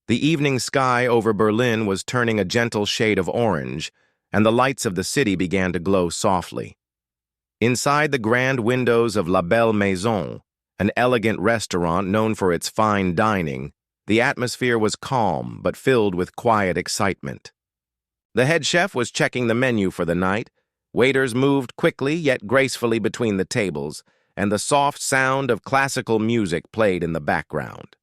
The evening sky over Berlin was turning a gentle shade of orange, and the lights of the city began to glow softly. Inside the grand windows of La Belle Maison, an elegant restaurant known for its fine dining, the atmosphere was calm but filled with quiet excitement. The head chef was checking the menu for the night. Waiters moved quickly yet gracefully between the tables, and the soft sound of classical music played in the background.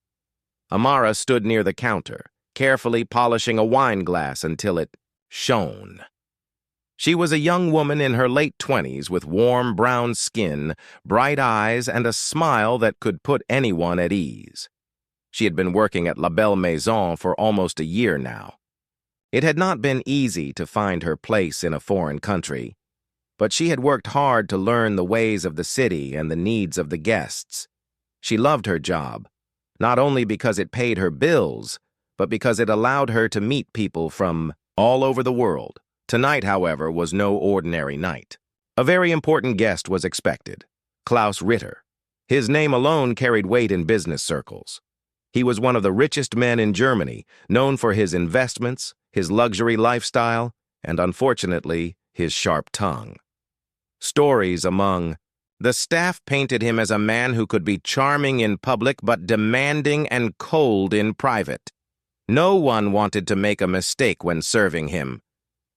Amara stood near the counter, carefully polishing a wine glass until it shone. She was a young woman in her late 20s with warm brown skin, bright eyes, and a smile that could put anyone at ease. She had been working at La Belle Maison for almost a year now. It had not been easy to find her place in a foreign country, but she had worked hard to learn the ways of the city and the needs of the guests. She loved her job, not only because it paid her bills, but because it allowed her to meet people from all over the world. Tonight, however, was no ordinary night. A very important guest was expected, Klaus Ritter. His name alone carried weight in business circles. He was one of the richest men in Germany, known for his investments, his luxury lifestyle, and unfortunately, his sharp tongue. Stories among the staff painted him as a man who could be charming in public but demanding and cold in private. No one wanted to make a mistake when serving him.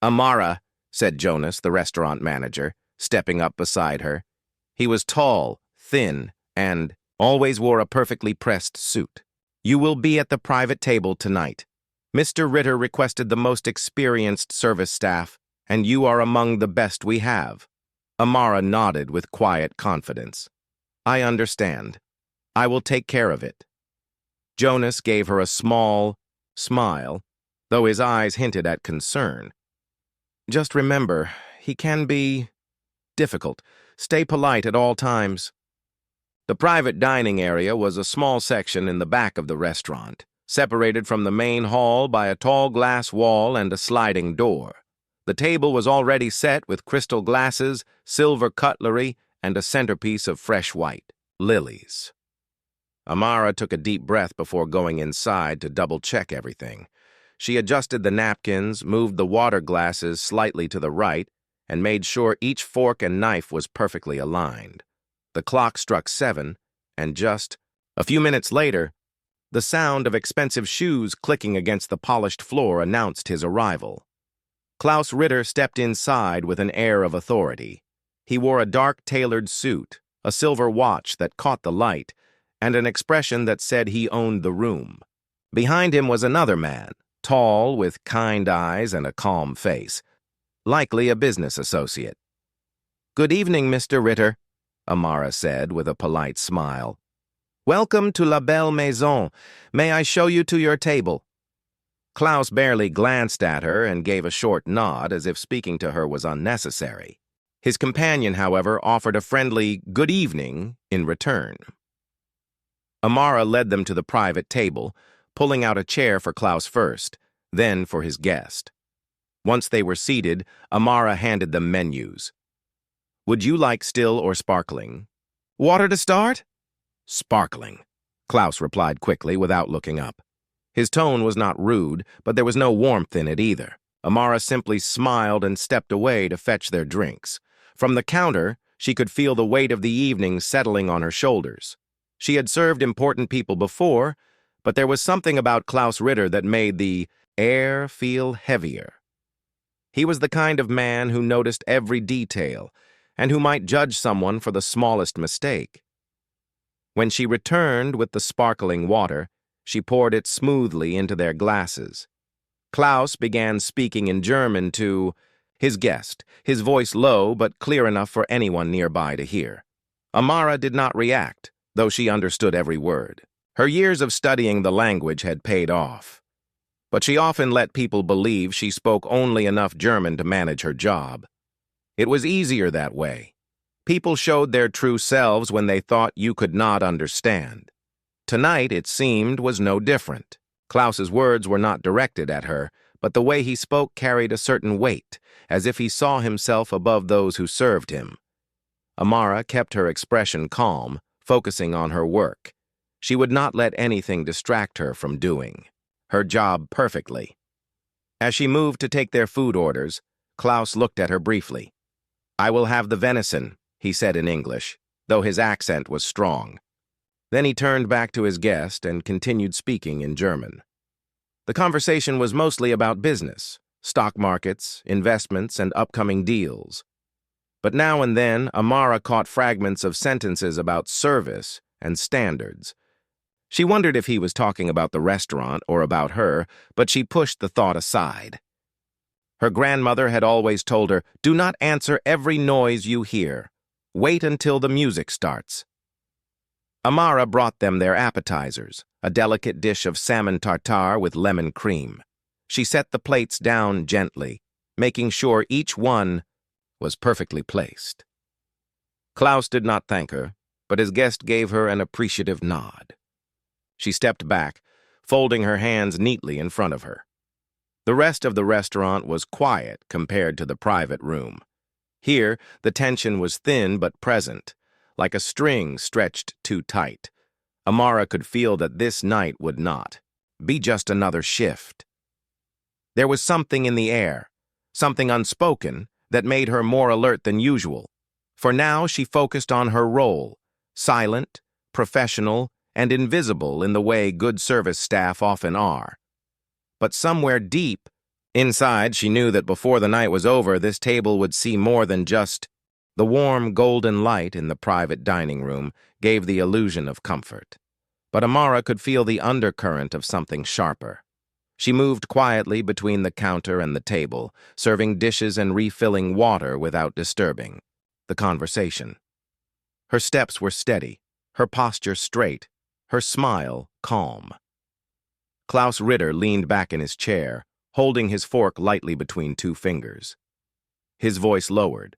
"Amara," said Jonas, the restaurant manager, stepping up beside her. He was tall, thin, and always wore a perfectly pressed suit. "You will be at the private table tonight. Mr. Ritter requested the most experienced service staff, and you are among the best we have." Amara nodded with quiet confidence. "I understand. I will take care of it." Jonas gave her a small smile, though his eyes hinted at concern. "Just remember, he can be difficult. Stay polite at all times." The private dining area was a small section in the back of the restaurant, separated from the main hall by a tall glass wall and a sliding door. The table was already set with crystal glasses, silver cutlery, and a centerpiece of fresh white lilies. Amara took a deep breath before going inside to double-check everything. She adjusted the napkins, moved the water glasses slightly to the right, and made sure each fork and knife was perfectly aligned. The clock struck 7, and just a few minutes later, the sound of expensive shoes clicking against the polished floor announced his arrival. Klaus Ritter stepped inside with an air of authority. He wore a dark tailored suit, a silver watch that caught the light, and an expression that said he owned the room. Behind him was another man, tall, with kind eyes and a calm face, likely a business associate. "Good evening, Mr. Ritter," Amara said with a polite smile. "Welcome to La Belle Maison. May I show you to your table?" Klaus barely glanced at her and gave a short nod as if speaking to her was unnecessary. His companion, however, offered a friendly "good evening" in return. Amara led them to the private table, pulling out a chair for Klaus first, then for his guest. Once they were seated, Amara handed them menus. "Would you like still or sparkling?" "Water to start?" "Sparkling," Klaus replied quickly without looking up. His tone was not rude, but there was no warmth in it either. Amara simply smiled and stepped away to fetch their drinks. From the counter, she could feel the weight of the evening settling on her shoulders. She had served important people before, but there was something about Klaus Ritter that made the air feel heavier. He was the kind of man who noticed every detail and who might judge someone for the smallest mistake. When she returned with the sparkling water, she poured it smoothly into their glasses. Klaus began speaking in German to his guest, his voice low but clear enough for anyone nearby to hear. Amara did not react, though she understood every word. Her years of studying the language had paid off. But she often let people believe she spoke only enough German to manage her job. It was easier that way. People showed their true selves when they thought you could not understand. Tonight, it seemed, was no different. Klaus's words were not directed at her, but the way he spoke carried a certain weight, as if he saw himself above those who served him. Amara kept her expression calm, focusing on her work. She would not let anything distract her from doing. her job perfectly. As she moved to take their food orders, Klaus looked at her briefly. "I will have the venison," he said in English, though his accent was strong. Then he turned back to his guest and continued speaking in German. The conversation was mostly about business, stock markets, investments, and upcoming deals. But now and then, Amara caught fragments of sentences about service and standards. She wondered if he was talking about the restaurant or about her, but she pushed the thought aside. Her grandmother had always told her, "Do not answer every noise you hear. Wait until the music starts." Amara brought them their appetizers, a delicate dish of salmon tartare with lemon cream. She set the plates down gently, making sure each one was perfectly placed. Klaus did not thank her, but his guest gave her an appreciative nod. She stepped back, folding her hands neatly in front of her. The rest of the restaurant was quiet compared to the private room. Here, the tension was thin but present, like a string stretched too tight. Amara could feel that this night would not be just another shift. There was something in the air, something unspoken, that made her more alert than usual. For now she focused on her role, silent, professional, and invisible in the way good service staff often are. But somewhere deep inside, she knew that before the night was over, this table would see more than just the warm golden light in the private dining room gave the illusion of comfort. But Amara could feel the undercurrent of something sharper. She moved quietly between the counter and the table, serving dishes and refilling water without disturbing the conversation. Her steps were steady, her posture straight, her smile calm. Klaus Ritter leaned back in his chair, holding his fork lightly between two fingers. His voice lowered,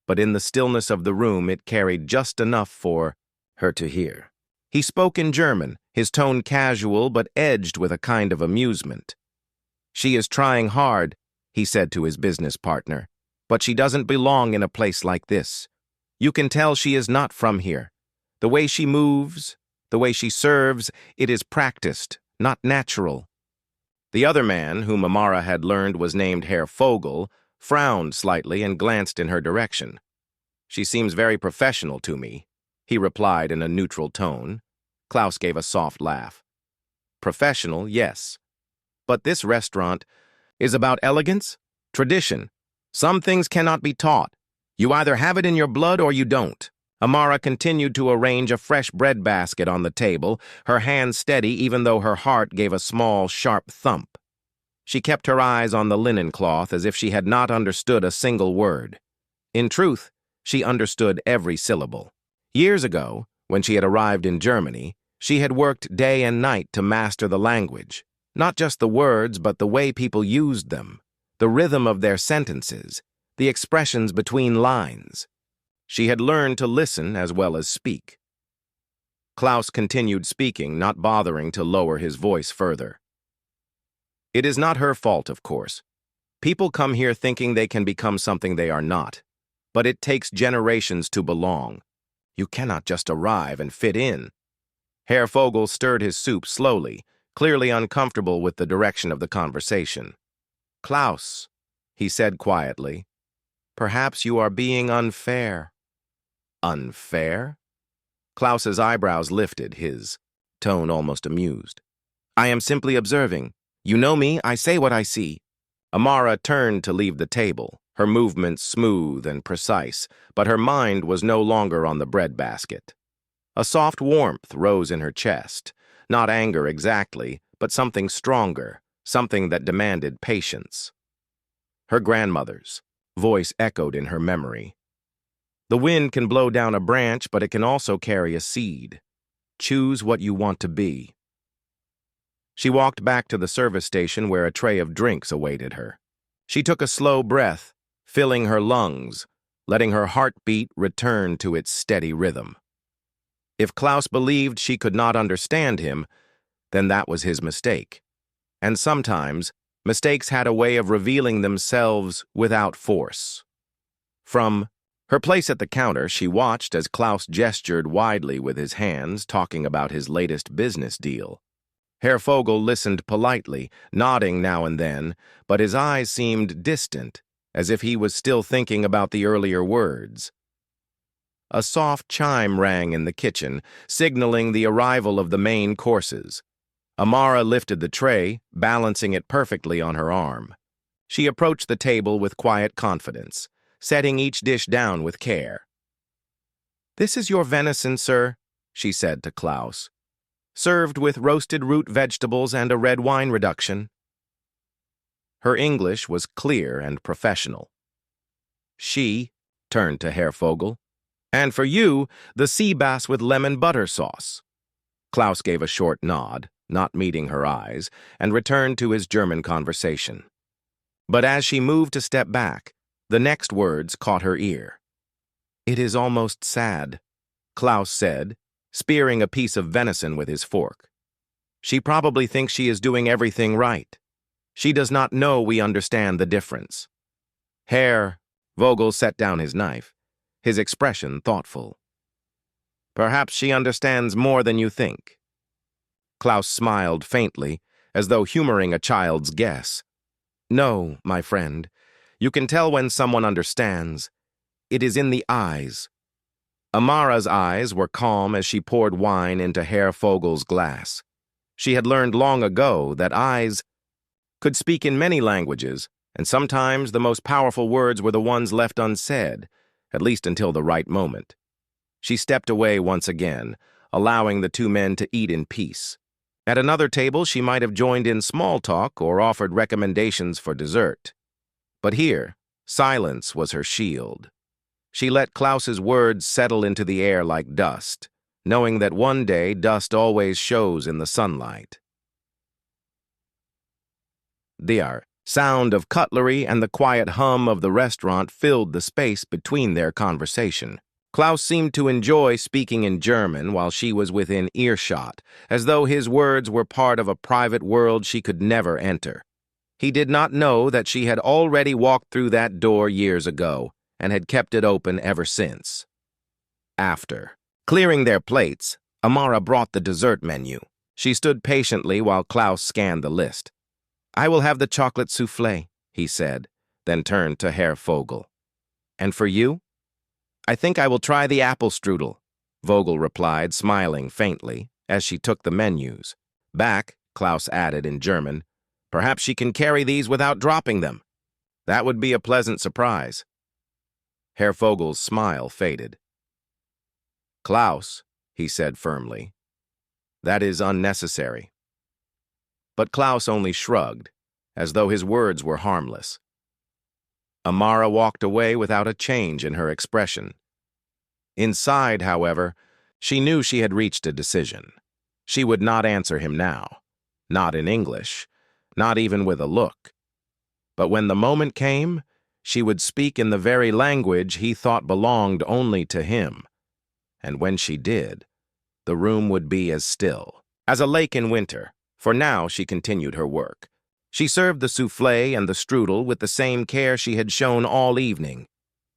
but in the stillness of the room it carried just enough for her to hear. He spoke in German, his tone casual but edged with a kind of amusement. "She is trying hard," he said to his business partner, "but she doesn't belong in a place like this. You can tell she is not from here. The way she moves, the way she serves, it is practiced, not natural." The other man, whom Amara had learned was named Herr Vogel, frowned slightly and glanced in her direction. "She seems very professional to me," he replied in a neutral tone. Klaus gave a soft laugh. "Professional, yes. But this restaurant is about elegance, tradition. Some things cannot be taught. You either have it in your blood or you don't." Amara continued to arrange a fresh bread basket on the table, her hand steady even though her heart gave a small, sharp thump. She kept her eyes on the linen cloth as if she had not understood a single word. In truth, she understood every syllable. Years ago, when she had arrived in Germany, she had worked day and night to master the language, not just the words but the way people used them, the rhythm of their sentences, the expressions between lines. She had learned to listen as well as speak. Klaus continued speaking, not bothering to lower his voice further. "It is not her fault, of course. People come here thinking they can become something they are not. But it takes generations to belong. You cannot just arrive and fit in." Herr Vogel stirred his soup slowly, clearly uncomfortable with the direction of the conversation. "Klaus," he said quietly, "perhaps you are being unfair." "Unfair?" Klaus's eyebrows lifted, his tone almost amused. "I am simply observing. You know me, I say what I see." Amara turned to leave the table, her movements smooth and precise, but her mind was no longer on the breadbasket. A soft warmth rose in her chest, not anger exactly, but something stronger, something that demanded patience. Her grandmother's voice echoed in her memory. "The wind can blow down a branch, but it can also carry a seed. Choose what you want to be." She walked back to the service station where a tray of drinks awaited her. She took a slow breath, filling her lungs, letting her heartbeat return to its steady rhythm. If Klaus believed she could not understand him, then that was his mistake. And sometimes, mistakes had a way of revealing themselves without force. From her place at the counter, she watched as Klaus gestured widely with his hands, talking about his latest business deal. Herr Vogel listened politely, nodding now and then, but his eyes seemed distant, as if he was still thinking about the earlier words. A soft chime rang in the kitchen, signaling the arrival of the main courses. Amara lifted the tray, balancing it perfectly on her arm. She approached the table with quiet confidence, setting each dish down with care. "This is your venison, sir," she said to Klaus, "served with roasted root vegetables and a red wine reduction." Her English was clear and professional. She turned to Herr Vogel. "And for you, the sea bass with lemon butter sauce." Klaus gave a short nod, not meeting her eyes, and returned to his German conversation. But as she moved to step back, the next words caught her ear. "It is almost sad," Klaus said, spearing a piece of venison with his fork. "She probably thinks she is doing everything right. She does not know we understand the difference." Herr Vogel set down his knife, his expression thoughtful. "Perhaps she understands more than you think." Klaus smiled faintly, as though humoring a child's guess. "No, my friend. You can tell when someone understands. It is in the eyes." Amara's eyes were calm as she poured wine into Herr Vogel's glass. She had learned long ago that eyes could speak in many languages, and sometimes the most powerful words were the ones left unsaid, at least until the right moment. She stepped away once again, allowing the two men to eat in peace. At another table, she might have joined in small talk or offered recommendations for dessert. But here, silence was her shield. She let Klaus's words settle into the air like dust, knowing that one day dust always shows in the sunlight. The sound of cutlery and the quiet hum of the restaurant filled the space between their conversation. Klaus seemed to enjoy speaking in German while she was within earshot, as though his words were part of a private world she could never enter. He did not know that she had already walked through that door years ago and had kept it open ever since. After clearing their plates, Amara brought the dessert menu. She stood patiently while Klaus scanned the list. "I will have the chocolate soufflé," he said, then turned to Herr Vogel. "And for you?" "I think I will try the apple strudel," Vogel replied, smiling faintly, as she took the menus. "Back," Klaus added in German, "perhaps she can carry these without dropping them. That would be a pleasant surprise." Herr Vogel's smile faded. "Klaus," he said firmly, "that is unnecessary." But Klaus only shrugged, as though his words were harmless. Amara walked away without a change in her expression. Inside, however, she knew she had reached a decision. She would not answer him now, not in English, not even with a look. But when the moment came, she would speak in the very language he thought belonged only to him. And when she did, the room would be as still as a lake in winter. For now, she continued her work. She served the soufflé and the strudel with the same care she had shown all evening.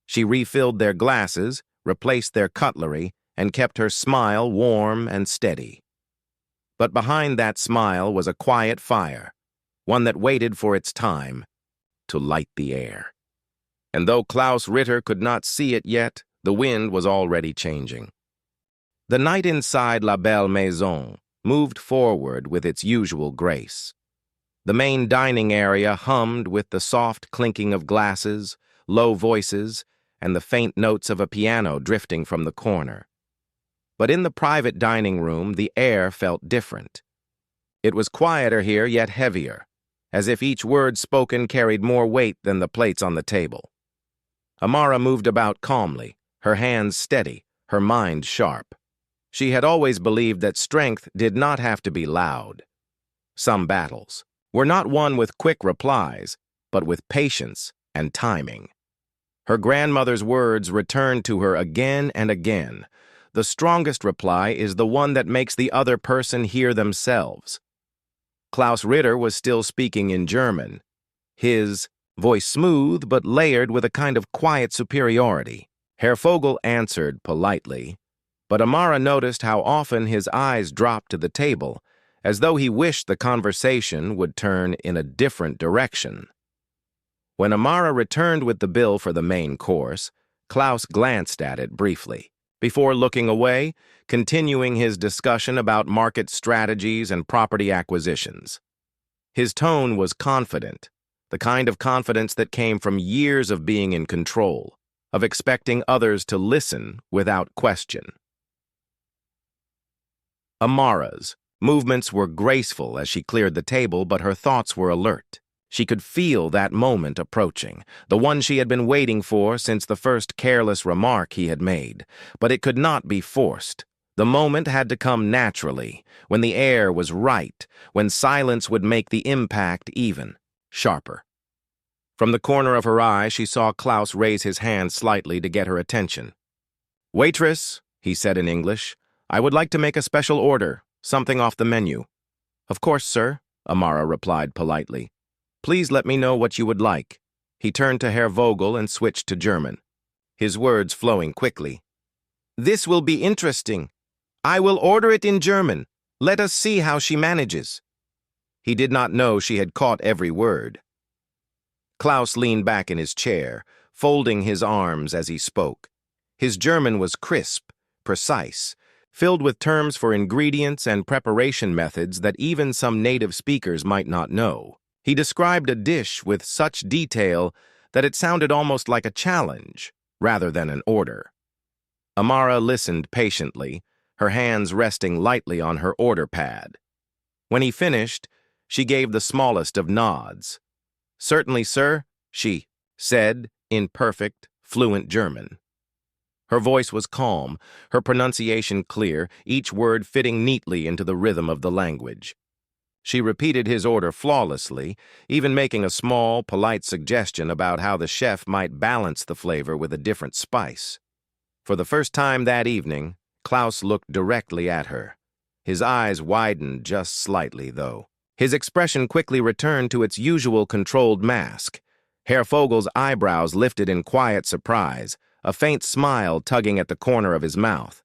She refilled their glasses, replaced their cutlery, and kept her smile warm and steady. But behind that smile was a quiet fire, one that waited for its time to light the air. And though Klaus Ritter could not see it yet, the wind was already changing. The night inside La Belle Maison moved forward with its usual grace. The main dining area hummed with the soft clinking of glasses, low voices, and the faint notes of a piano drifting from the corner. But in the private dining room, the air felt different. It was quieter here, yet heavier, as if each word spoken carried more weight than the plates on the table. Amara moved about calmly, her hands steady, her mind sharp. She had always believed that strength did not have to be loud. Some battles were not won with quick replies, but with patience and timing. Her grandmother's words returned to her again and again. The strongest reply is the one that makes the other person hear themselves. Klaus Ritter was still speaking in German, his voice smooth but layered with a kind of quiet superiority. Herr Vogel answered politely, but Amara noticed how often his eyes dropped to the table, as though he wished the conversation would turn in a different direction. When Amara returned with the bill for the main course, Klaus glanced at it briefly, before looking away, continuing his discussion about market strategies and property acquisitions. His tone was confident, the kind of confidence that came from years of being in control, of expecting others to listen without question. Amara's movements were graceful as she cleared the table, but her thoughts were alert. She could feel that moment approaching, the one she had been waiting for since the first careless remark he had made. But it could not be forced. The moment had to come naturally, when the air was right, when silence would make the impact even sharper. From the corner of her eye, she saw Klaus raise his hand slightly to get her attention. "Waitress," he said in English, "I would like to make a special order, something off the menu." "Of course, sir," Amara replied politely. "Please let me know what you would like." He turned to Herr Vogel and switched to German, his words flowing quickly. "This will be interesting. I will order it in German. Let us see how she manages." He did not know she had caught every word. Klaus leaned back in his chair, folding his arms as he spoke. His German was crisp, precise, filled with terms for ingredients and preparation methods that even some native speakers might not know. He described a dish with such detail that it sounded almost like a challenge, rather than an order. Amara listened patiently, her hands resting lightly on her order pad. When he finished, she gave the smallest of nods. "Certainly, sir," she said in perfect, fluent German. Her voice was calm, her pronunciation clear, each word fitting neatly into the rhythm of the language. She repeated his order flawlessly, even making a small, polite suggestion about how the chef might balance the flavor with a different spice. For the first time that evening, Klaus looked directly at her. His eyes widened just slightly, though. His expression quickly returned to its usual controlled mask. Herr Vogel's eyebrows lifted in quiet surprise, a faint smile tugging at the corner of his mouth.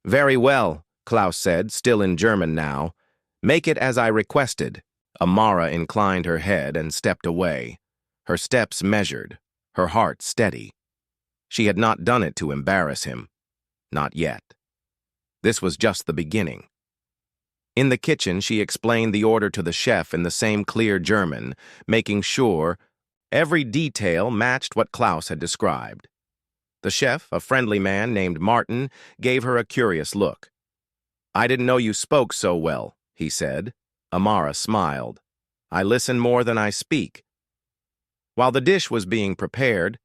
"Very well," Klaus said, still in German now. "Make it as I requested." Amara inclined her head and stepped away, her steps measured, her heart steady. She had not done it to embarrass him. Not yet. This was just the beginning. In the kitchen, she explained the order to the chef in the same clear German, making sure every detail matched what Klaus had described. The chef, a friendly man named Martin, gave her a curious look. "I didn't know you spoke so well," he said. Amara smiled. "I listen more than I speak." While the dish was being prepared,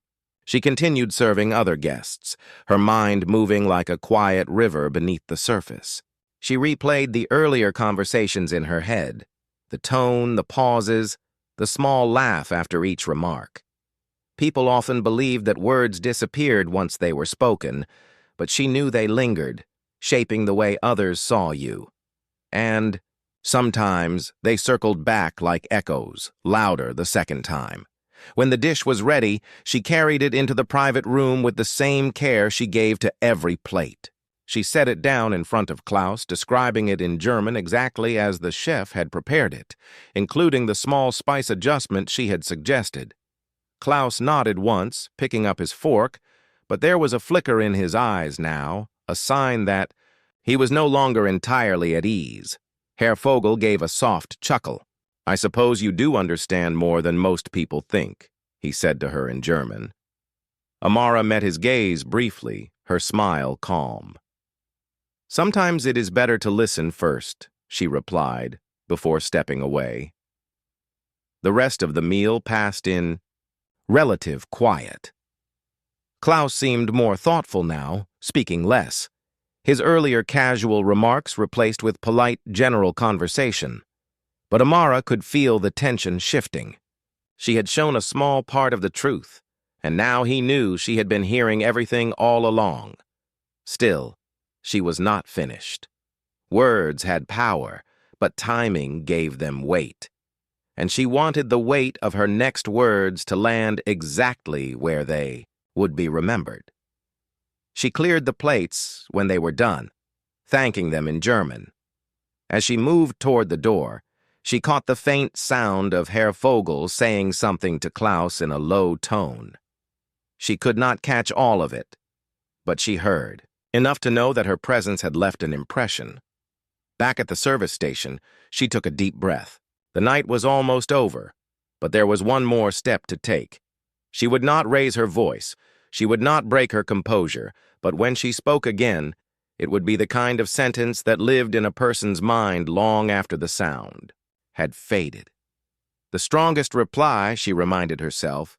she continued serving other guests, her mind moving like a quiet river beneath the surface. She replayed the earlier conversations in her head, the tone, the pauses, the small laugh after each remark. People often believed that words disappeared once they were spoken, but she knew they lingered, shaping the way others saw you. And sometimes they circled back like echoes, louder the second time. When the dish was ready, she carried it into the private room with the same care she gave to every plate. She set it down in front of Klaus, describing it in German exactly as the chef had prepared it, including the small spice adjustment she had suggested. Klaus nodded once, picking up his fork, but there was a flicker in his eyes now, a sign that he was no longer entirely at ease. Herr Vogel gave a soft chuckle. "I suppose you do understand more than most people think," he said to her in German. Amara met his gaze briefly, her smile calm. "Sometimes it is better to listen first," she replied, before stepping away. The rest of the meal passed in relative quiet. Klaus seemed more thoughtful now, speaking less, his earlier casual remarks replaced with polite, general conversation. But Amara could feel the tension shifting. She had shown a small part of the truth, and now he knew she had been hearing everything all along. Still, she was not finished. Words had power, but timing gave them weight. And she wanted the weight of her next words to land exactly where they would be remembered. She cleared the plates when they were done, thanking them in German. As she moved toward the door, she caught the faint sound of Herr Vogel saying something to Klaus in a low tone. She could not catch all of it, but she heard, enough to know that her presence had left an impression. Back at the service station, she took a deep breath. The night was almost over, but there was one more step to take. She would not raise her voice, she would not break her composure, but when she spoke again, it would be the kind of sentence that lived in a person's mind long after the sound had faded. The strongest reply, she reminded herself,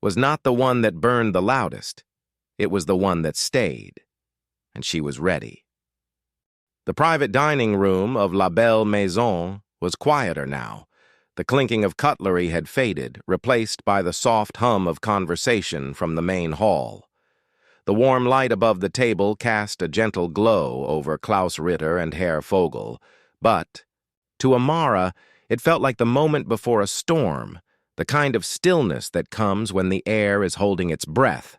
was not the one that burned the loudest. It was the one that stayed, and she was ready. The private dining room of La Belle Maison was quieter now. The clinking of cutlery had faded, replaced by the soft hum of conversation from the main hall. The warm light above the table cast a gentle glow over Klaus Ritter and Herr Vogel, but, to Amara, it felt like the moment before a storm, the kind of stillness that comes when the air is holding its breath.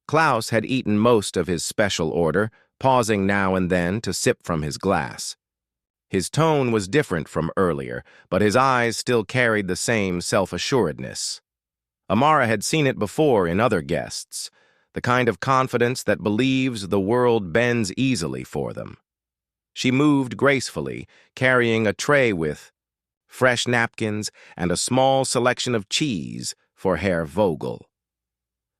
Klaus had eaten most of his special order, pausing now and then to sip from his glass. His tone was different from earlier, but his eyes still carried the same self-assuredness. Amara had seen it before in other guests, the kind of confidence that believes the world bends easily for them. She moved gracefully, carrying a tray with fresh napkins and a small selection of cheese for Herr Vogel.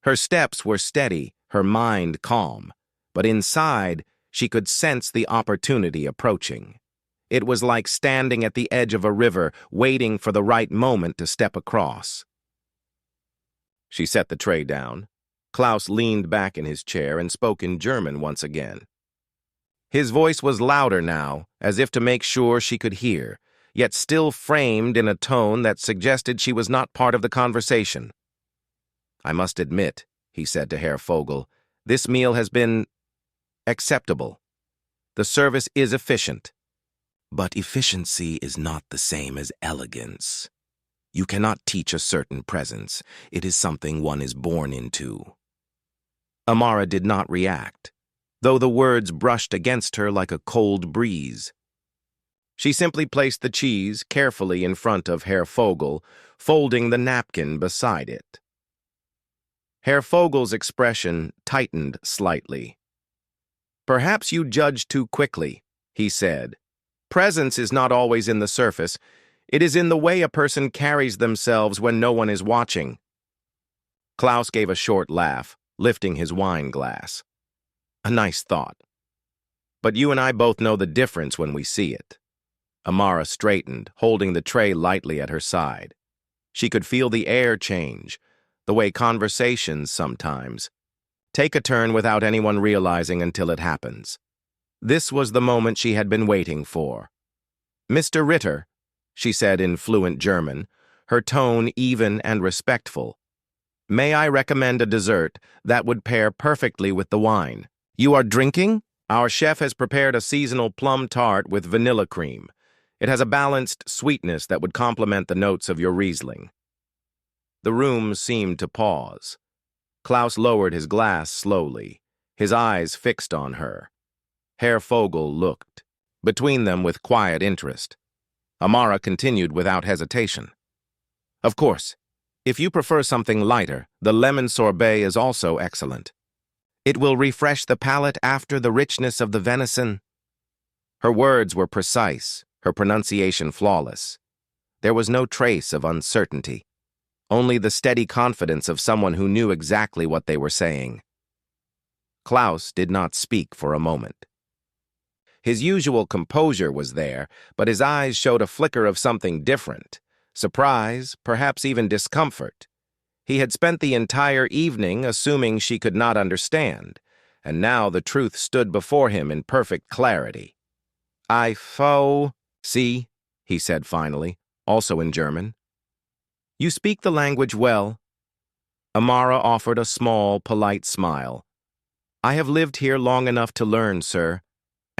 Her steps were steady, her mind calm, but inside she could sense the opportunity approaching. It was like standing at the edge of a river, waiting for the right moment to step across. She set the tray down. Klaus leaned back in his chair and spoke in German once again. His voice was louder now, as if to make sure she could hear, yet still framed in a tone that suggested she was not part of the conversation. "I must admit," he said to Herr Vogel, "this meal has been acceptable. The service is efficient. But efficiency is not the same as elegance. You cannot teach a certain presence. It is something one is born into." Amara did not react, though the words brushed against her like a cold breeze. She simply placed the cheese carefully in front of Herr Vogel, folding the napkin beside it. Herr Vogel's expression tightened slightly. "Perhaps you judge too quickly," he said. "Presence is not always in the surface. It is in the way a person carries themselves when no one is watching." Klaus gave a short laugh, lifting his wine glass. "A nice thought. But you and I both know the difference when we see it." Amara straightened, holding the tray lightly at her side. She could feel the air change, the way conversations sometimes take a turn without anyone realizing until it happens. This was the moment she had been waiting for. "Mr. Ritter," she said in fluent German, her tone even and respectful, "may I recommend a dessert that would pair perfectly with the wine? You are drinking? Our chef has prepared a seasonal plum tart with vanilla cream. It has a balanced sweetness that would complement the notes of your Riesling." The room seemed to pause. Klaus lowered his glass slowly, his eyes fixed on her. Herr Vogel looked, between them with quiet interest. Amara continued without hesitation. "Of course, if you prefer something lighter, the lemon sorbet is also excellent. It will refresh the palate after the richness of the venison." Her words were precise, her pronunciation flawless. There was no trace of uncertainty, only the steady confidence of someone who knew exactly what they were saying. Klaus did not speak for a moment. His usual composure was there, but his eyes showed a flicker of something different, surprise, perhaps even discomfort. He had spent the entire evening assuming she could not understand, and now the truth stood before him in perfect clarity. "See," he said finally, also in German. "You speak the language well." Amara offered a small, polite smile. "I have lived here long enough to learn, sir.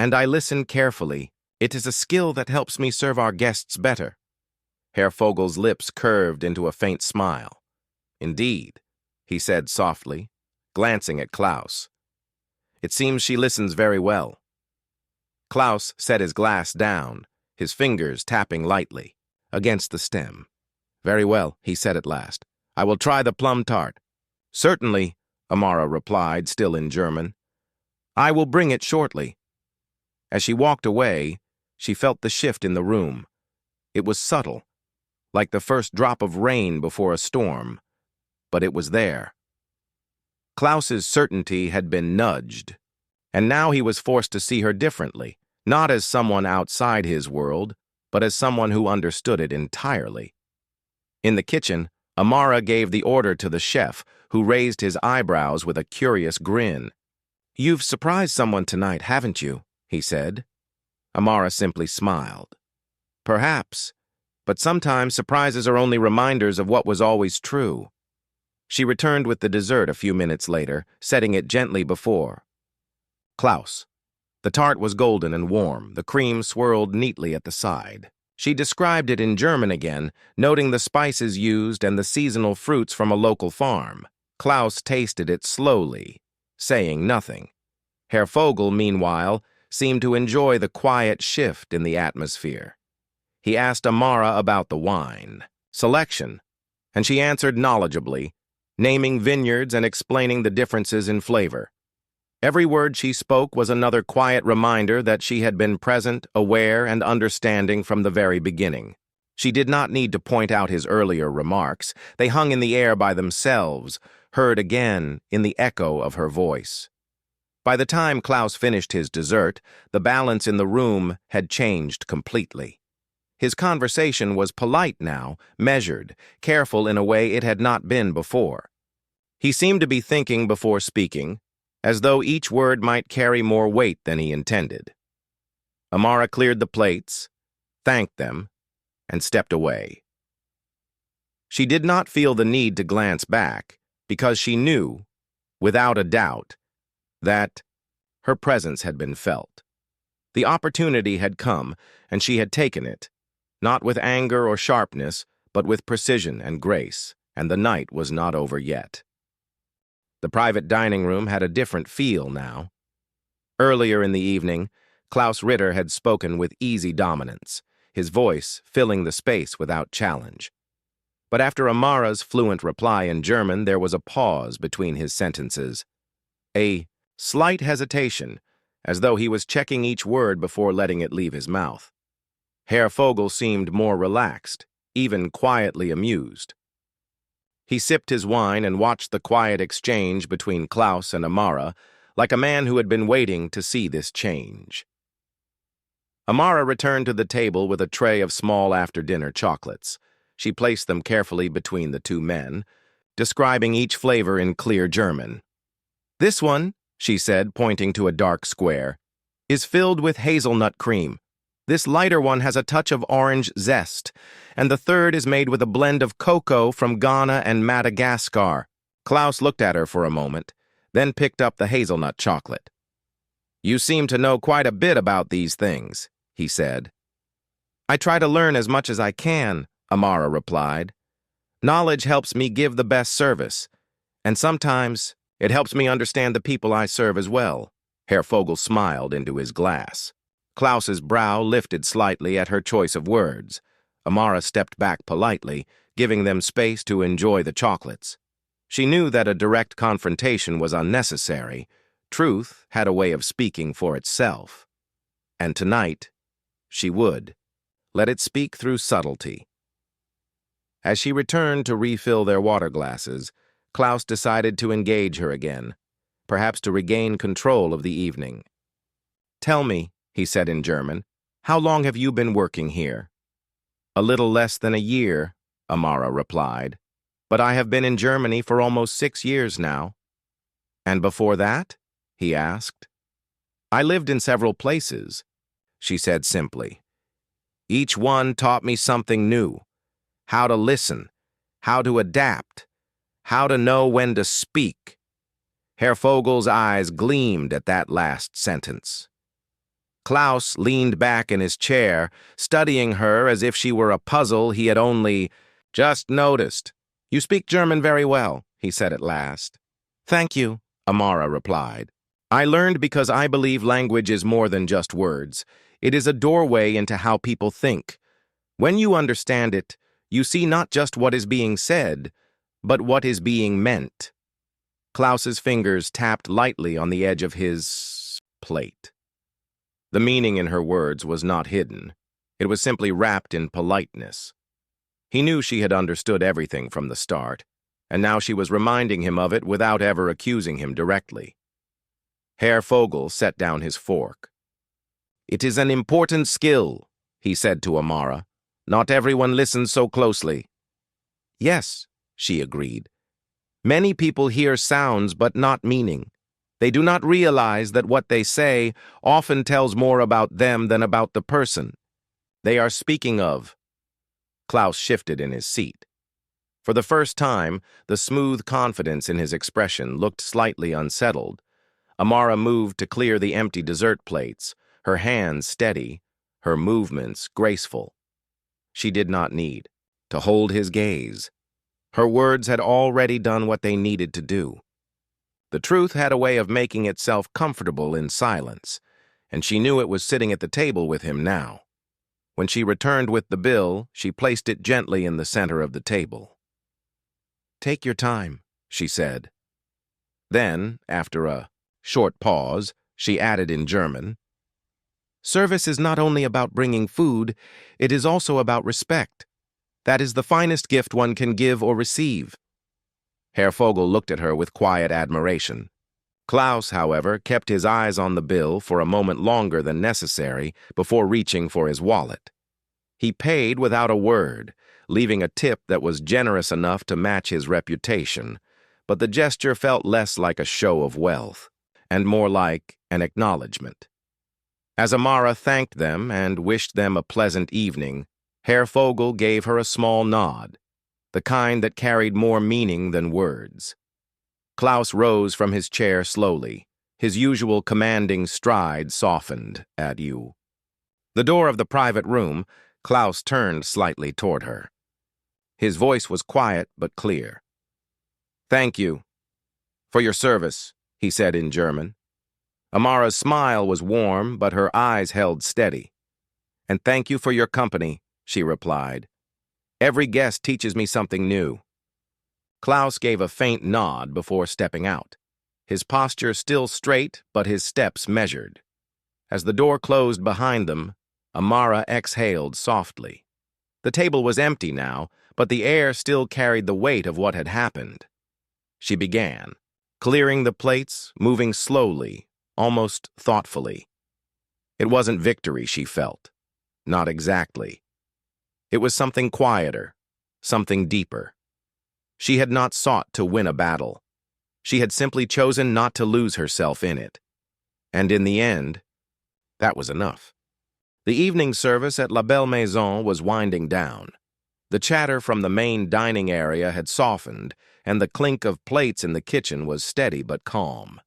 And I listen carefully. It is a skill that helps me serve our guests better." Herr Vogel's lips curved into a faint smile. "Indeed," he said softly, glancing at Klaus. "It seems she listens very well." Klaus set his glass down, his fingers tapping lightly against the stem. "Very well," he said at last. "I will try the plum tart." "Certainly," Amara replied, still in German. "I will bring it shortly." As she walked away, she felt the shift in the room. It was subtle, like the first drop of rain before a storm, but it was there. Klaus's certainty had been nudged, and now he was forced to see her differently, not as someone outside his world, but as someone who understood it entirely. In the kitchen, Amara gave the order to the chef, who raised his eyebrows with a curious grin. "You've surprised someone tonight, haven't you?" he said. Amara simply smiled. "Perhaps, but sometimes surprises are only reminders of what was always true." She returned with the dessert a few minutes later, setting it gently before Klaus. The tart was golden and warm, the cream swirled neatly at the side. She described it in German again, noting the spices used and the seasonal fruits from a local farm. Klaus tasted it slowly, saying nothing. Herr Vogel, meanwhile, seemed to enjoy the quiet shift in the atmosphere. He asked Amara about the wine selection, and she answered knowledgeably, naming vineyards and explaining the differences in flavor. Every word she spoke was another quiet reminder that she had been present, aware, and understanding from the very beginning. She did not need to point out his earlier remarks. They hung in the air by themselves, heard again in the echo of her voice. By the time Klaus finished his dessert, the balance in the room had changed completely. His conversation was polite now, measured, careful in a way it had not been before. He seemed to be thinking before speaking, as though each word might carry more weight than he intended. Amara cleared the plates, thanked them, and stepped away. She did not feel the need to glance back, because she knew, without a doubt, that her presence had been felt. The opportunity had come, and she had taken it, not with anger or sharpness, but with precision and grace, and the night was not over yet. The private dining room had a different feel now. Earlier in the evening, Klaus Ritter had spoken with easy dominance, his voice filling the space without challenge. But after Amara's fluent reply in German, there was a pause between his sentences. A slight hesitation, as though he was checking each word before letting it leave his mouth. Herr Vogel seemed more relaxed, even quietly amused. He sipped his wine and watched the quiet exchange between Klaus and Amara, like a man who had been waiting to see this change. Amara returned to the table with a tray of small after-dinner chocolates. She placed them carefully between the two men, describing each flavor in clear German. "This one," she said, pointing to a dark square, "is filled with hazelnut cream. This lighter one has a touch of orange zest, and the third is made with a blend of cocoa from Ghana and Madagascar." Klaus looked at her for a moment, then picked up the hazelnut chocolate. "You seem to know quite a bit about these things," he said. "I try to learn as much as I can," Amara replied. "Knowledge helps me give the best service, and sometimes it helps me understand the people I serve as well." Herr Vogel smiled into his glass. Klaus's brow lifted slightly at her choice of words. Amara stepped back politely, giving them space to enjoy the chocolates. She knew that a direct confrontation was unnecessary. Truth had a way of speaking for itself. And tonight, she would. Let it speak through subtlety. As she returned to refill their water glasses, Klaus decided to engage her again, perhaps to regain control of the evening. "Tell me," he said in German, "how long have you been working here?" "A little less than a year," Amara replied, "but I have been in Germany for almost 6 years now." "And before that?" he asked. "I lived in several places," she said simply. "Each one taught me something new. How to listen, how to adapt, how to know when to speak." Herr Vogel's eyes gleamed at that last sentence. Klaus leaned back in his chair, studying her as if she were a puzzle he had only just noticed. "You speak German very well," he said at last. "Thank you," Amara replied. I learned because I believe language is more than just words. It is a doorway into how people think. When you understand it, you see not just what is being said, but what is being meant. Klaus's fingers tapped lightly on the edge of his plate. The meaning in her words was not hidden. It was simply wrapped in politeness. He knew she had understood everything from the start, and now she was reminding him of it without ever accusing him directly. Herr Vogel set down his fork. "It is an important skill," he said to Amara. "Not everyone listens so closely." "Yes," she agreed. "Many people hear sounds but not meaning. They do not realize that what they say often tells more about them than about the person they are speaking of." Klaus shifted in his seat. For the first time, the smooth confidence in his expression looked slightly unsettled. Amara moved to clear the empty dessert plates, her hands steady, her movements graceful. She did not need to hold his gaze. Her words had already done what they needed to do. The truth had a way of making itself comfortable in silence, and she knew it was sitting at the table with him now. When she returned with the bill, she placed it gently in the center of the table. "Take your time," she said. Then, after a short pause, she added in German, "Service is not only about bringing food, it is also about respect. That is the finest gift one can give or receive." Herr Vogel looked at her with quiet admiration. Klaus, however, kept his eyes on the bill for a moment longer than necessary before reaching for his wallet. He paid without a word, leaving a tip that was generous enough to match his reputation, but the gesture felt less like a show of wealth and more like an acknowledgement. As Amara thanked them and wished them a pleasant evening, Herr Vogel gave her a small nod, the kind that carried more meaning than words. Klaus rose from his chair slowly, his usual commanding stride softened at you. The door of the private room, Klaus turned slightly toward her. His voice was quiet but clear. "Thank you for your service," he said in German. Amara's smile was warm, but her eyes held steady. "And thank you for your company," she replied. "Every guest teaches me something new." Klaus gave a faint nod before stepping out, his posture still straight but his steps measured. As the door closed behind them, Amara exhaled softly. The table was empty now, but the air still carried the weight of what had happened. She began, clearing the plates, moving slowly, almost thoughtfully. It wasn't victory she felt. Not exactly. It was something quieter, something deeper. She had not sought to win a battle. She had simply chosen not to lose herself in it. And in the end, that was enough. The evening service at La Belle Maison was winding down. The chatter from the main dining area had softened, and the clink of plates in the kitchen was steady but calm.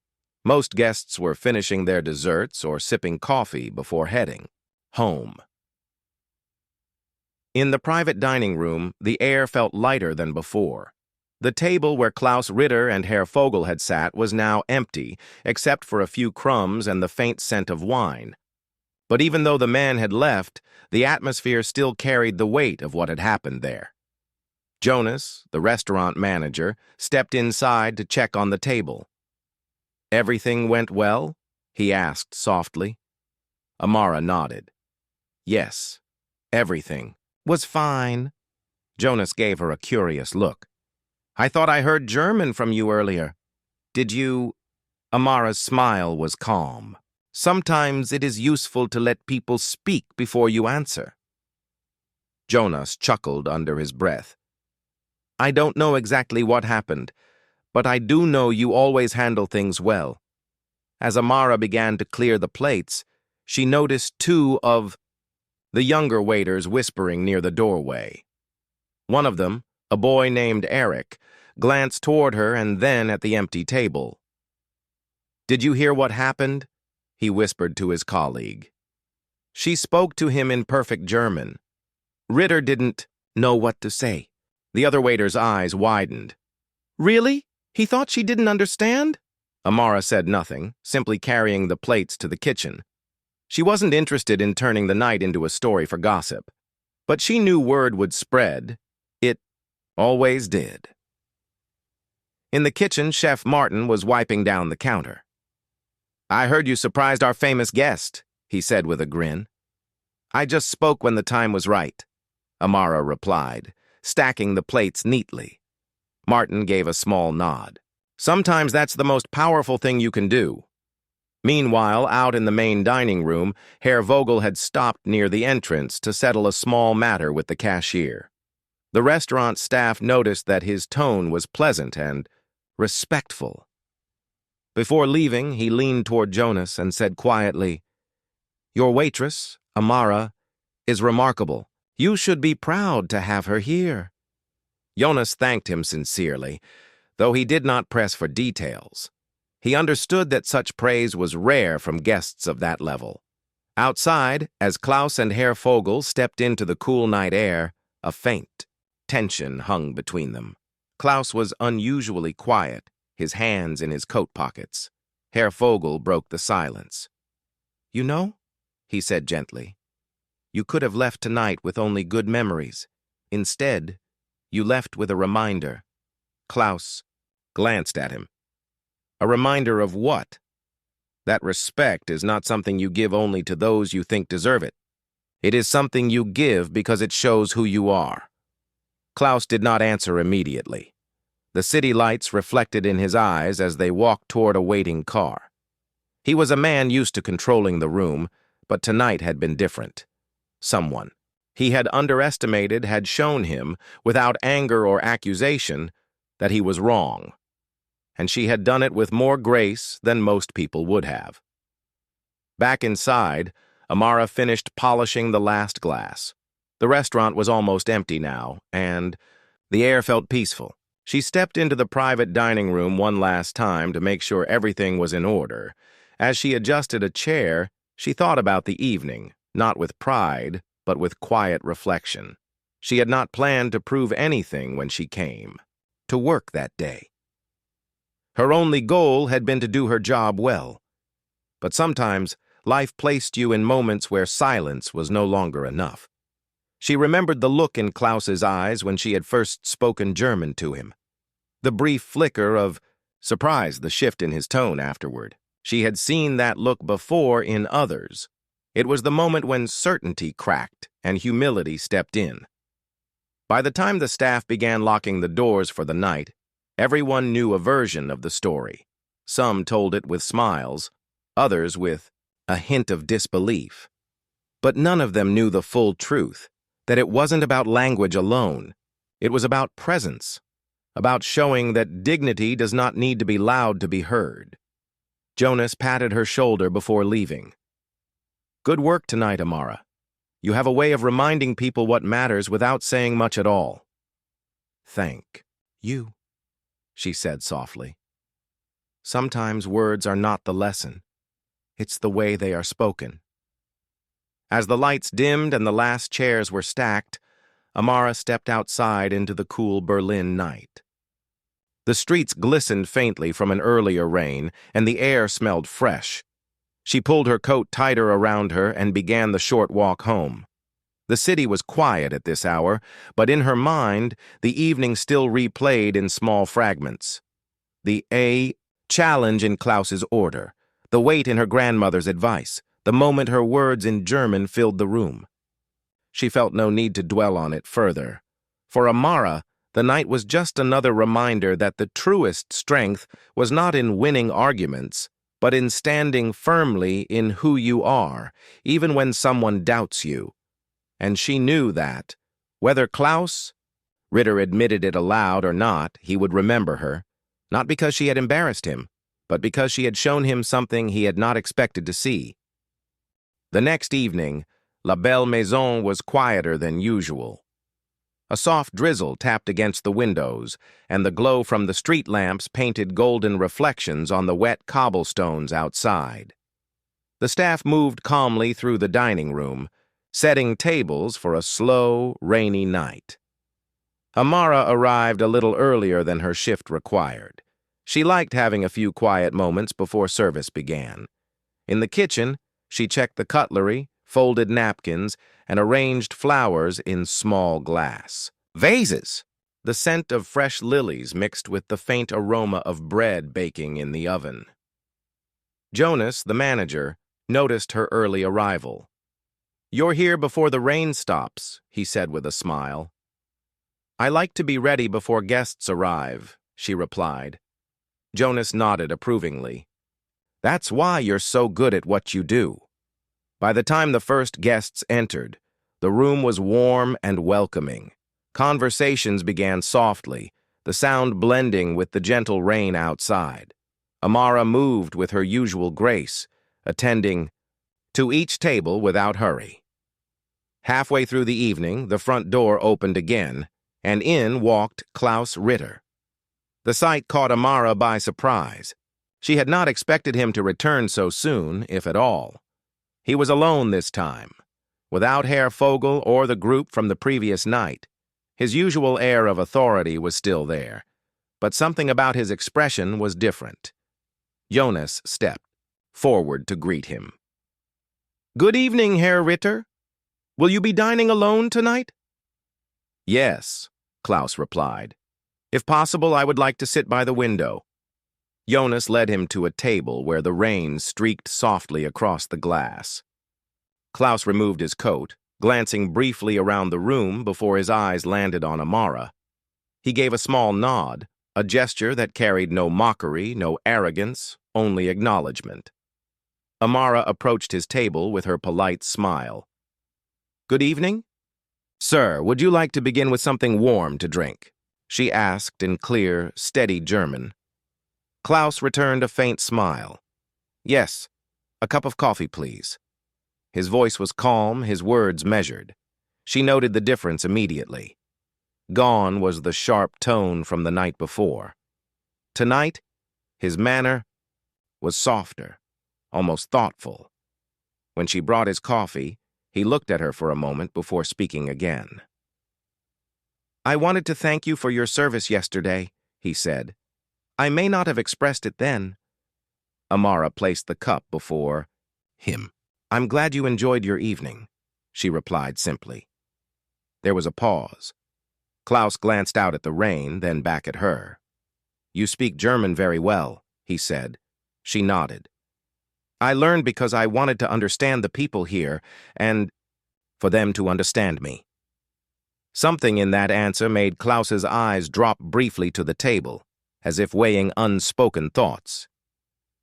Most guests were finishing their desserts or sipping coffee before heading home. In the private dining room, the air felt lighter than before. The table where Klaus Ritter and Herr Vogel had sat was now empty, except for a few crumbs and the faint scent of wine. But even though the man had left, the atmosphere still carried the weight of what had happened there. Jonas, the restaurant manager, stepped inside to check on the table. "Everything went well?" he asked softly. Amara nodded. "Yes, everything was fine." Jonas gave her a curious look. "I thought I heard German from you earlier. Did you—" Amara's smile was calm. "Sometimes it is useful to let people speak before you answer." Jonas chuckled under his breath. "I don't know exactly what happened, but I do know you always handle things well." As Amara began to clear the plates, she noticed two of the younger waiters whispering near the doorway. One of them, a boy named Eric, glanced toward her and then at the empty table. "Did you hear what happened?" he whispered to his colleague. She spoke to him in perfect German. Ritter didn't know what to say. The other waiter's eyes widened. "Really? He thought she didn't understand?" Amara said nothing, simply carrying the plates to the kitchen. She wasn't interested in turning the night into a story for gossip, but she knew word would spread. It always did. In the kitchen, Chef Martin was wiping down the counter. "I heard you surprised our famous guest," he said with a grin. "I just spoke when the time was right," Amara replied, stacking the plates neatly. Martin gave a small nod. "Sometimes that's the most powerful thing you can do." Meanwhile, out in the main dining room, Herr Vogel had stopped near the entrance to settle a small matter with the cashier. The restaurant staff noticed that his tone was pleasant and respectful. Before leaving, he leaned toward Jonas and said quietly, "Your waitress, Amara, is remarkable. You should be proud to have her here." Jonas thanked him sincerely, though he did not press for details. He understood that such praise was rare from guests of that level. Outside, as Klaus and Herr Vogel stepped into the cool night air, a faint tension hung between them. Klaus was unusually quiet, his hands in his coat pockets. Herr Vogel broke the silence. "You know," he said gently, "you could have left tonight with only good memories. Instead, you left with a reminder." Klaus glanced at him. "A reminder of what?" "That respect is not something you give only to those you think deserve it. It is something you give because it shows who you are." Klaus did not answer immediately. The city lights reflected in his eyes as they walked toward a waiting car. He was a man used to controlling the room, but tonight had been different. Someone he had underestimated had shown him, without anger or accusation, that he was wrong. And she had done it with more grace than most people would have. Back inside, Amara finished polishing the last glass. The restaurant was almost empty now, and the air felt peaceful. She stepped into the private dining room one last time to make sure everything was in order. As she adjusted a chair, she thought about the evening, not with pride, but with quiet reflection. She had not planned to prove anything when she came to work that day. Her only goal had been to do her job well. But sometimes, life placed you in moments where silence was no longer enough. She remembered the look in Klaus's eyes when she had first spoken German to him. The brief flicker of surprise, the shift in his tone afterward. She had seen that look before in others. It was the moment when certainty cracked and humility stepped in. By the time the staff began locking the doors for the night, everyone knew a version of the story. Some told it with smiles, others with a hint of disbelief. But none of them knew the full truth, that it wasn't about language alone. It was about presence, about showing that dignity does not need to be loud to be heard. Jonas patted her shoulder before leaving. "Good work tonight, Amara. You have a way of reminding people what matters without saying much at all." "Thank you," she said softly. "Sometimes words are not the lesson. It's the way they are spoken." As the lights dimmed and the last chairs were stacked, Amara stepped outside into the cool Berlin night. The streets glistened faintly from an earlier rain, and the air smelled fresh. She pulled her coat tighter around her and began the short walk home. The city was quiet at this hour, but in her mind, the evening still replayed in small fragments. The challenge in Klaus's order, the wait in her grandmother's advice, the moment her words in German filled the room. She felt no need to dwell on it further. For Amara, the night was just another reminder that the truest strength was not in winning arguments, but in standing firmly in who you are, even when someone doubts you. And she knew that, whether Klaus, Ritter admitted it aloud or not, he would remember her, not because she had embarrassed him, but because she had shown him something he had not expected to see. The next evening, La Belle Maison was quieter than usual. A soft drizzle tapped against the windows, and the glow from the street lamps painted golden reflections on the wet cobblestones outside. The staff moved calmly through the dining room, setting tables for a slow, rainy night. Amara arrived a little earlier than her shift required. She liked having a few quiet moments before service began. In the kitchen, she checked the cutlery, folded napkins, and arranged flowers in small glass vases. The scent of fresh lilies mixed with the faint aroma of bread baking in the oven. Jonas, the manager, noticed her early arrival. "You're here before the rain stops," he said with a smile. "I like to be ready before guests arrive," she replied. Jonas nodded approvingly. "That's why you're so good at what you do." By the time the first guests entered, the room was warm and welcoming. Conversations began softly, the sound blending with the gentle rain outside. Amara moved with her usual grace, attending to each table without hurry. Halfway through the evening, the front door opened again, and in walked Klaus Ritter. The sight caught Amara by surprise. She had not expected him to return so soon, if at all. He was alone this time, without Herr Fogel or the group from the previous night. His usual air of authority was still there, but something about his expression was different. Jonas stepped forward to greet him. "Good evening, Herr Ritter. Will you be dining alone tonight?" "Yes," Klaus replied. "If possible, I would like to sit by the window." Jonas led him to a table where the rain streaked softly across the glass. Klaus removed his coat, glancing briefly around the room before his eyes landed on Amara. He gave a small nod, a gesture that carried no mockery, no arrogance, only acknowledgement. Amara approached his table with her polite smile. "Good evening? Sir, would you like to begin with something warm to drink?" she asked in clear, steady German. Klaus returned a faint smile. "Yes, a cup of coffee, please." His voice was calm, his words measured. She noted the difference immediately. Gone was the sharp tone from the night before. Tonight, his manner was softer, almost thoughtful. When she brought his coffee, he looked at her for a moment before speaking again. "I wanted to thank you for your service yesterday," he said. "I may not have expressed it then." Amara placed the cup before him. "I'm glad you enjoyed your evening," she replied simply. There was a pause. Klaus glanced out at the rain, then back at her. "You speak German very well," he said. She nodded. "I learned because I wanted to understand the people here, and for them to understand me." Something in that answer made Klaus's eyes drop briefly to the table, as if weighing unspoken thoughts.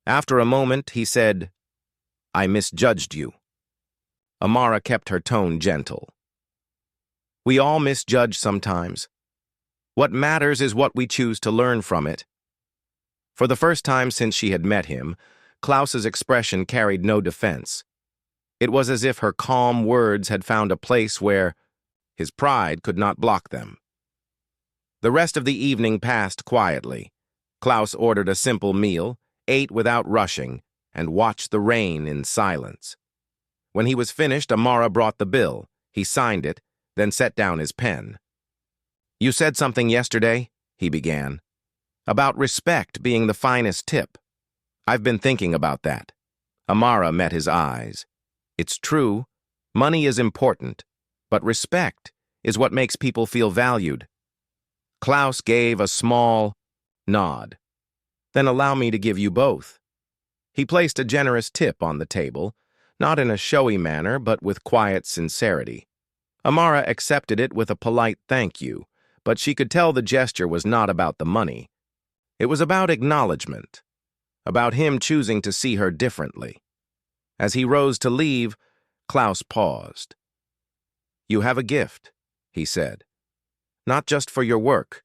After a moment, he said, "I misjudged you." Amara kept her tone gentle. "We all misjudge sometimes. What matters is what we choose to learn from it." For the first time since she had met him, Klaus's expression carried no defense. It was as if her calm words had found a place where his pride could not block them. The rest of the evening passed quietly. Klaus ordered a simple meal, ate without rushing, and watched the rain in silence. When he was finished, Amara brought the bill. He signed it, then set down his pen. "You said something yesterday," he began, "about respect being the finest tip. I've been thinking about that." Amara met his eyes. "It's true, money is important, but respect is what makes people feel valued." Klaus gave a small nod. "Then allow me to give you both." He placed a generous tip on the table, not in a showy manner, but with quiet sincerity. Amara accepted it with a polite thank you, but she could tell the gesture was not about the money. It was about acknowledgement, about him choosing to see her differently. As he rose to leave, Klaus paused. "You have a gift," he said. "Not just for your work,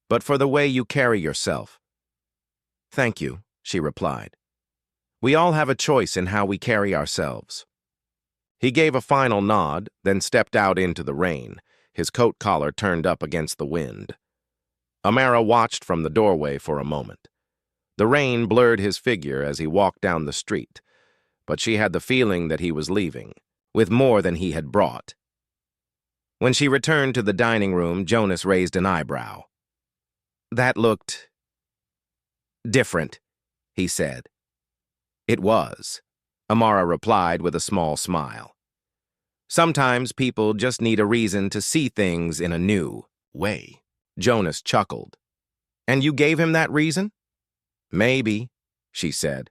but for the way you carry yourself." "Thank you," she replied. "We all have a choice in how we carry ourselves." He gave a final nod, then stepped out into the rain, his coat collar turned up against the wind. Amara watched from the doorway for a moment. The rain blurred his figure as he walked down the street, but she had the feeling that he was leaving, with more than he had brought. When she returned to the dining room, Jonas raised an eyebrow. "That looked different," he said. "It was," Amara replied with a small smile. "Sometimes people just need a reason to see things in a new way." Jonas chuckled. "And you gave him that reason?" "Maybe," she said.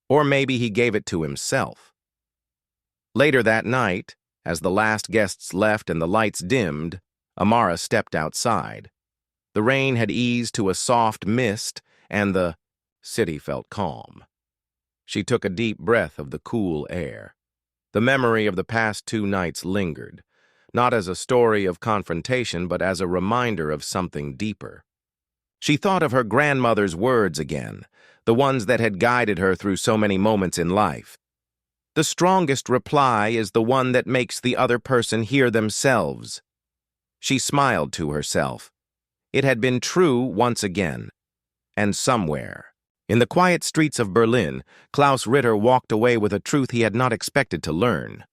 "Or maybe he gave it to himself." Later that night, as the last guests left and the lights dimmed, Amara stepped outside. The rain had eased to a soft mist, and the city felt calm. She took a deep breath of the cool air. The memory of the past 2 nights lingered, not as a story of confrontation, but as a reminder of something deeper. She thought of her grandmother's words again, the ones that had guided her through so many moments in life. The strongest reply is the one that makes the other person hear themselves. She smiled to herself. It had been true once again. And somewhere, in the quiet streets of Berlin, Klaus Ritter walked away with a truth he had not expected to learn.